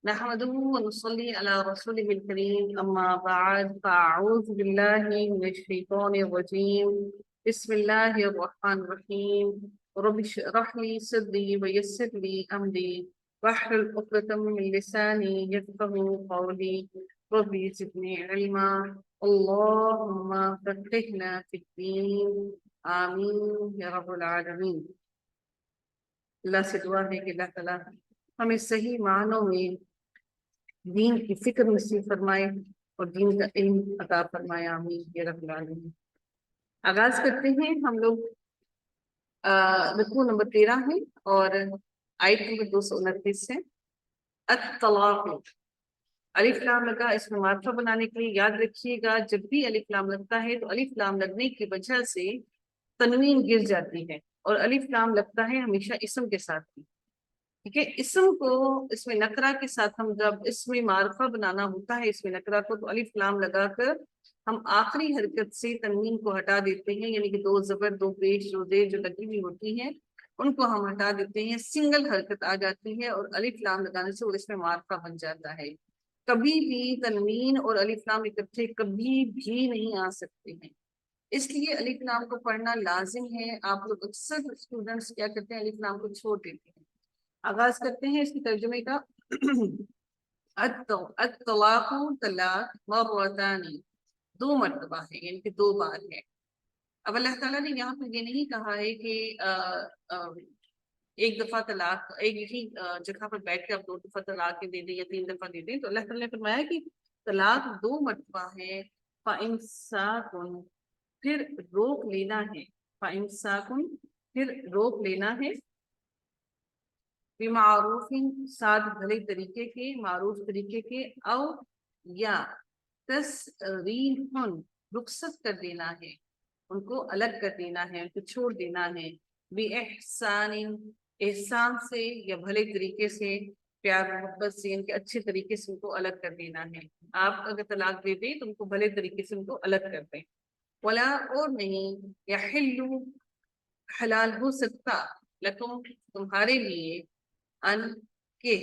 نحمده ونصلي على رسوله الكريم أما بعد فأعوذ بالله من الشيطان الرجيم بسم الله الرحمن الرحيم رب اشرح لي صدري ويسر لي أمري واحلل عقدة من لساني يفقهوا قولي رب زدني علما اللهم فقهنا في الدين آمين يا رب العالمين۔ اللہ سے دعا ہے کہ اللہ تعالیٰ ہمیں صحیح معنوں میں دین کی فکر نصیب فرمائے اور دین کا علم عطا فرمائے، آمین یا رب العالمین۔ آغاز کرتے ہیں ہم لوگ رکوع نمبر 13 ہے اور آیت نمبر 229 سے الطلاق۔ الف لام لگا اس میں معرفہ بنانے کے لیے یاد رکھیے گا جب بھی الف لام لگتا ہے تو الف لام لگنے کی وجہ سے تنوین گر جاتی ہے، اور الف لام لگتا ہے ہمیشہ اسم کے ساتھ ہی، ٹھیک ہے۔ اسم کو اس میں نکرہ کے ساتھ ہم جب اس میں معرفہ بنانا ہوتا ہے اس میں نکرہ کو، تو الف لام لگا کر ہم آخری حرکت سے تنوین کو ہٹا دیتے ہیں، یعنی کہ دو زبر دو پیش دو زیر جو لگی ہوئی ہوتی ہیں ان کو ہم ہٹا دیتے ہیں، سنگل حرکت آ جاتی ہے اور الف لام لگانے سے وہ اس میں معرفہ بن جاتا ہے۔ کبھی بھی تنوین اور الف لام اکٹھے کبھی بھی نہیں آ سکتے ہیں، اس لیے الف لام کو پڑھنا لازم ہے۔ آپ لوگ اکثر اسٹوڈنٹس کیا کرتے ہیں، الف لام کو چھوڑ دیتے ہیں۔ آغاز کرتے ہیں اس کی ترجمے کا۔ الطلاق طلاق مرتان، دو مرتبہ ہے، یعنی کہ دو بار ہے۔ اب اللہ تعالیٰ نے یہاں پہ یہ نہیں کہا ہے کہ ایک دفعہ طلاق ایک ہی جگہ پر بیٹھ کے آپ 2 دفعہ طلاق دے دیں یا 3 دفعہ دے دیں، تو اللہ تعالیٰ نے فرمایا کہ طلاق 2 مرتبہ ہے۔ فَإِمْسَاكٌ، پھر روک لینا ہے، فَإِمْسَاكٌ پھر روک لینا ہے، بمعروف ساتھ بھلے طریقے کے، معروف طریقے کے، او یا تسریح رخصت کر دینا ہے، ان کو الگ کر دینا ہے، ان کو چھوڑ دینا ہے، بِإِحْسَانٍ احسان سے یا بھلے طریقے سے، پیار محبت سے، ان کے اچھے طریقے سے ان کو الگ کر دینا ہے۔ آپ اگر طلاق دے دیں تو ان کو بھلے طریقے سے ان کو الگ کر دیں۔ ولا اور نہیں، یحل حلال ہو سکتا، لکم تمہارے لیے، ان کے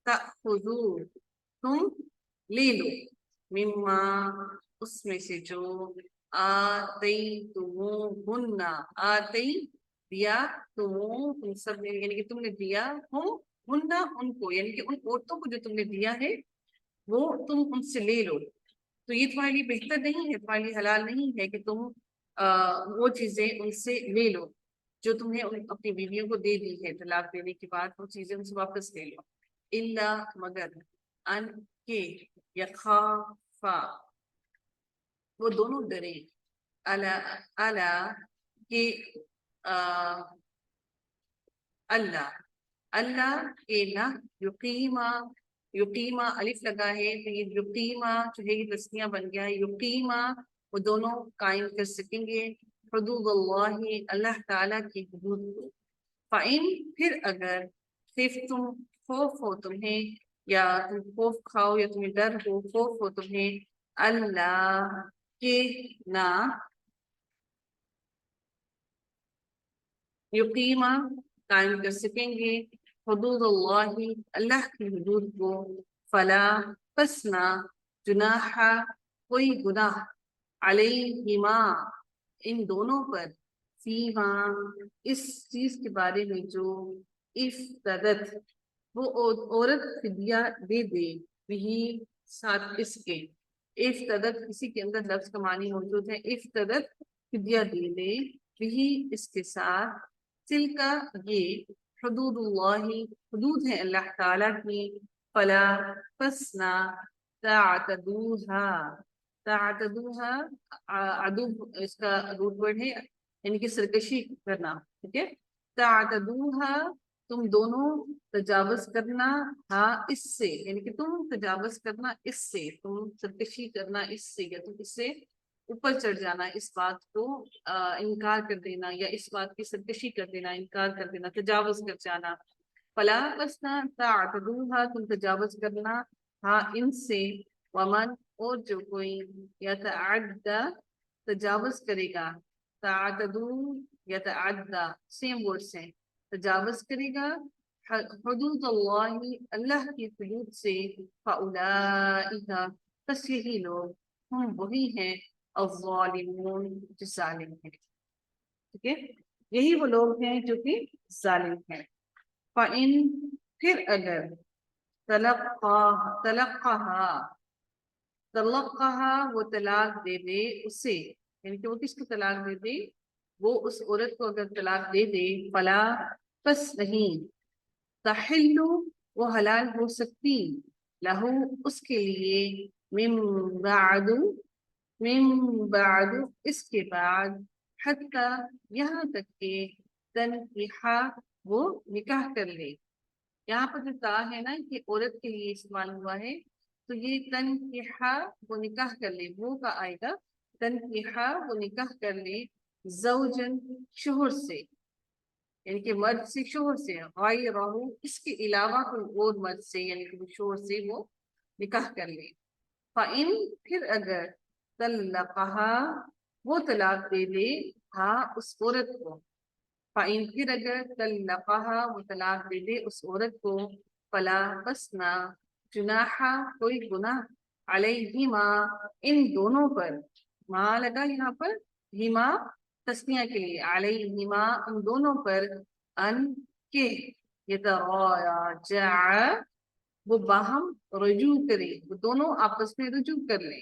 تأخذوا تم لے لو، مما اس میں سے جو آتیتموہن آتی دیا تم سب نے، یعنی کہ تم نے دیا ہن ان کو، یعنی کہ ان عورتوں کو جو تم نے دیا ہے وہ تم ان سے لے لو۔ تو یہ تمہارے لیے بہتر نہیں ہے، تمہارے لیے حلال نہیں ہے کہ تم وہ چیزیں ان سے لے لو جو تمہیں اپنی بیویوں کو دے دی ہے، طلاق دینے کے بعد وہ چیزیں ان سے واپس لے لو۔ الا مگر، ان کے، یخافا وہ دونوں ڈرے، الا کہ اللہ اللہ کے نہ، یقیمہ الف لگا ہے تو یہ یقیمہ جو ہے یہ تسنیہ بن گیا ہے، یقیمہ وہ دونوں قائم کر سکیں گے، حدود اللہ اللہ تعالیٰ کی حدود کو۔ فَإِن پھر اگر خفتم خوف ہو تمہیں، یا تم خوف کھاؤ یا تمہیں ڈر ہو، خوف ہو تمہیں، اللہ کے نہ یقیمہ قائم کر سکیں گے، حدود اللہ اللہ کی حدود کو، فلا پس نہ، جناح کوئی گناہ، علیہما ان دونوں پر، فیما اس چیز کے بارے میں جو افتدت وہ عورت فدیہ دے دے، بھی ساتھ اس کے، افتدت کسی کے اندر لفظ کا معنی موجود ہے، افتدت فدیہ دے دے، بھی اس کے ساتھ، تل کا یہ، حدود اللہ حدود ہے اللہ تعالیٰ کی، فلا پسنا، تعتدوہا تعتدوہا عدو اس کا روٹ ورڈ ہے، یعنی کہ سرکشی کرنا، ٹھیک ہے۔ تعتدوہا تم دونوں تجاوز کرنا، ہاں اس سے، یعنی کہ تم تجاوز کرنا اس سے، تم سرکشی کرنا اس سے، یا تم اس سے اوپر چڑھ جانا، اس بات کو انکار کر دینا، یا اس بات کی سرکشی کر دینا، انکار کر دینا، تجاوز کر جانا۔ فلا پسنا تعتدوہا تم تجاوز کرنا ہاں ان سے، ومن اور جو کوئی یتعدی تجاوز کرے گا، تعتدو یتعدی سیم ورڈ سے، تجاوز کرے گا، حدود اللہ اللہ کی حدود سے فاولئک بس یہی لوگ ہم وہی ہیں الظالمون جو ظالم ہیں. ٹھیک ہے، یہی وہ لوگ ہیں جو کہ ظالم ہیں. فَإِن پھر اگر تلقاہا وہ طلاق دے دے اسے، یعنی کہ وہ کس کو طلاق دے دے؟ وہ اس عورت کو اگر طلاق دے دے، فلا پس نہیں، تحلو وہ حلال ہو سکتی، لہو اس کے لیے، من بعد اس کے بعد، حتی یہاں تک کہ تنکیحا وہ نکاح کر لے. یہاں پر جو تا ہے نا کہ عورت کے لیے استعمال ہوا ہے، تو یہ تنکیحا وہ نکاح کر لے، وہ کا آئے گا تنکیحا وہ نکاح کر لے، زوجن شوہر سے، یعنی کہ مرد سے شوہر سے، غیرہ اس کے علاوہ کوئی اور مرد سے، یعنی کہ شوہر سے وہ نکاح کر لے. فَإِن پھر اگر طلقہا وہ طلاق دے دے ہاں اس عورت کو، فَإِن پھر اگر طلقہا وہ طلاق دے دے اس عورت کو، فلا بس نہ، جناحا کوئی گناہ، علیہما ان دونوں پر، ماں لگا یہاں پر ہما تسنیہ کے لیے، علیہما ان دونوں پر، ان کے یتراجع وہ باہم رجوع کرے، وہ دونوں آپس میں رجوع کر لیں.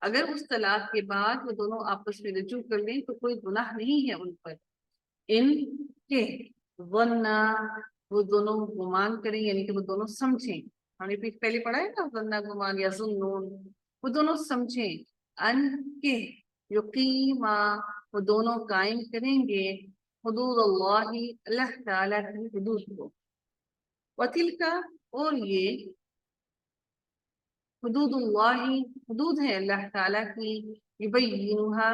اگر اس طلاق کے بعد وہ دونوں آپس میں رجوع کر لیں تو کوئی گناہ نہیں ہے ان پر. ان کے ظنّا وہ دونوں گمان کریں، یعنی کہ وہ دونوں سمجھیں، ہم نے پہلے پڑھا ہے نا ظنّا گمان یا ظنون، وہ دونوں سمجھیں، ان کے یقیما وہ دونوں قائم کریں گے حدود اللہ اللہ تعالیٰ کی حدود کو. وتلک اور یہ حدود اللہ حدود ہے اللہ تعالیٰ کی، یبینھا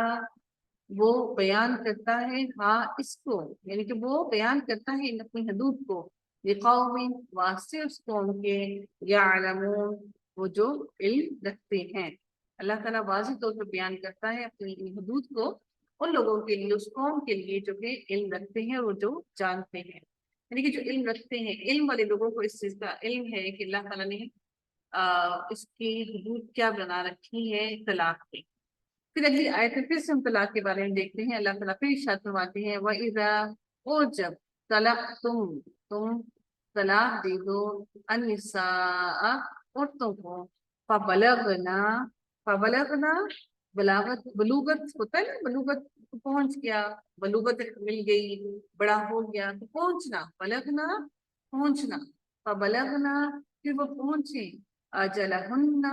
وہ بیان کرتا ہے ہاں اس کو، یعنی کہ وہ بیان کرتا ہے ان اپنی حدود کو، لقوم واسطے اس قوم کے، یعلمون وہ جو علم رکھتے ہیں. اللہ تعالیٰ واضح طور پر بیان کرتا ہے اپنی ان حدود کو ان لوگوں کے لیے، اس قوم کے لیے جو کہ علم رکھتے ہیں، وہ جو جانتے ہیں، یعنی کہ جو علم رکھتے ہیں. علم والے لوگوں کو اس چیز کا علم ہے کہ اللہ تعالیٰ نے اس کی حدود کیا بنا رکھی ہے طلاق پہ. پھر اگلی آیت میں پھر سے ہم طلاق کے بارے میں دیکھتے ہیں. اللہ تعالیٰ پھر ارشاد فرماتے ہیں وَإِذَا اور جب تم طلاق دے دو النساء عورتوں کو، فبلغنا بلوغت ہوتا ہے نا، بلوغت پہنچ گیا، بلوغت مل گئی، بڑا ہو گیا تو پہنچنا، بلغنا پہنچنا، فبلغنا پھر وہ پہنچے، اجلہن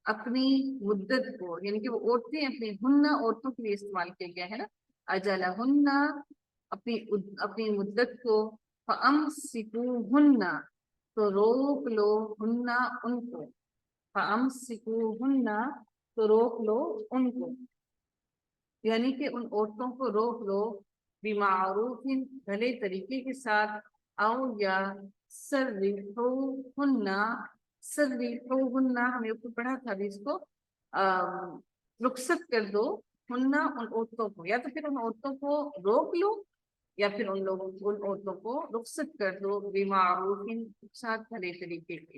اپنی مدت کو، یعنی کہ وہ عورتیں اپنی ہن عورتوں کے لیے استعمال کیا گیا ہے نا، اجلہن اپنی مدت کو، فامسکوہن تو روک لو، ہن ان کو، فامسکوہن تو روک لو ان کو، یعنی کہ ان عورتوں کو روک لو، بمعروف بھلے طریقے کے ساتھ، او یا سرحوہن ہم نے اوپر پڑھا تھا ابھی اس کو، رخصت کر دو، ہننا ان عورتوں کو، یا تو پھر ان عورتوں کو روک لو، یا پھر ان عورتوں کو رخصت کر دو، بمعروف ساتھ بھلے طریقے کے.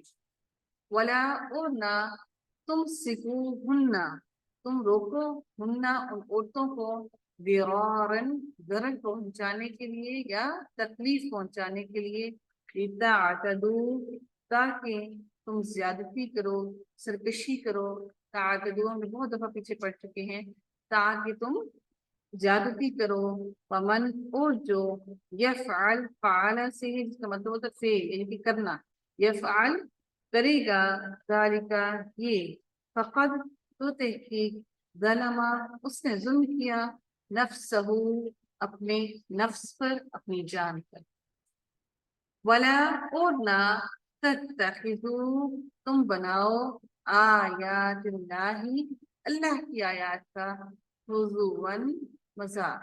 ولا اور نہ تم روکو ہننا ان عورتوں کو، ضرارن ضرر پہنچانے کے لیے یا تکلیف پہنچانے کے لیے، لتعتدوا تاکہ تم زیادتی کرو، سرکشی کرو. تعتدوا ہم بہت دفعہ پیچھے پڑ چکے ہیں، تاکہ تم زیادتی کرو. ومن اور جو یفعل فعل سے جس کا مطلب ہوتا ہے فعل، یعنی کہ کرنا، یفعل کرے گا، ذالک یہ، فقد تو تحقیق، ظلم اس نے ظلم کیا، نفسہ اپنے نفس پر، اپنی جان پر. ولا اور نہ تتخذوا تم بناؤ آیات اللہ اللہ کی آیات کا حضوا مذاق.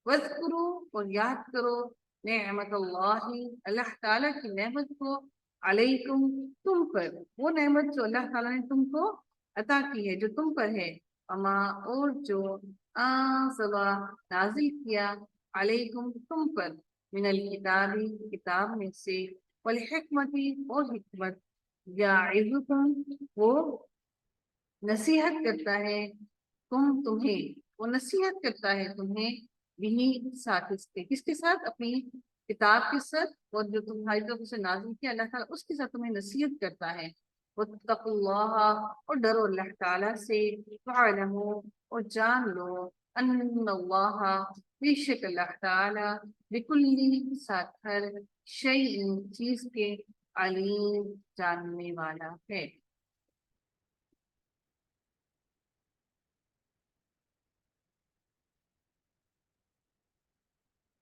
واذکروا اور یاد کرو نعمت اللہ اللہ تعالیٰ کی نعمت کو، علیکم تم پر، وہ نعمت جو اللہ تعالیٰ نے تم کو عطا کی ہے، جو تم پر ہے، اما اور جو انزل نازل کیا، علیکم تم پر، من الکتاب کتاب میں سے، والحکمت اور حکمت، یعظکم وہ نصیحت کرتا ہے تمہیں، وہ نصیحت کرتا ہے تمہیں بھی ساتھ اس کے، کس کے ساتھ؟ اپنی کتاب کے ساتھ، اور جو تمہاری طرف سے نازل کیا اللہ تعالیٰ اس کے ساتھ تمہیں نصیحت کرتا ہے۔ واتقوا اللہ اور ڈرو اللہ تعالیٰ سے، وعلموا اور جان لو ان اللہ بے شک اللہ تعالیٰ بکل ساتھ ہر شیء چیز کے علیم جاننے والا ہے۔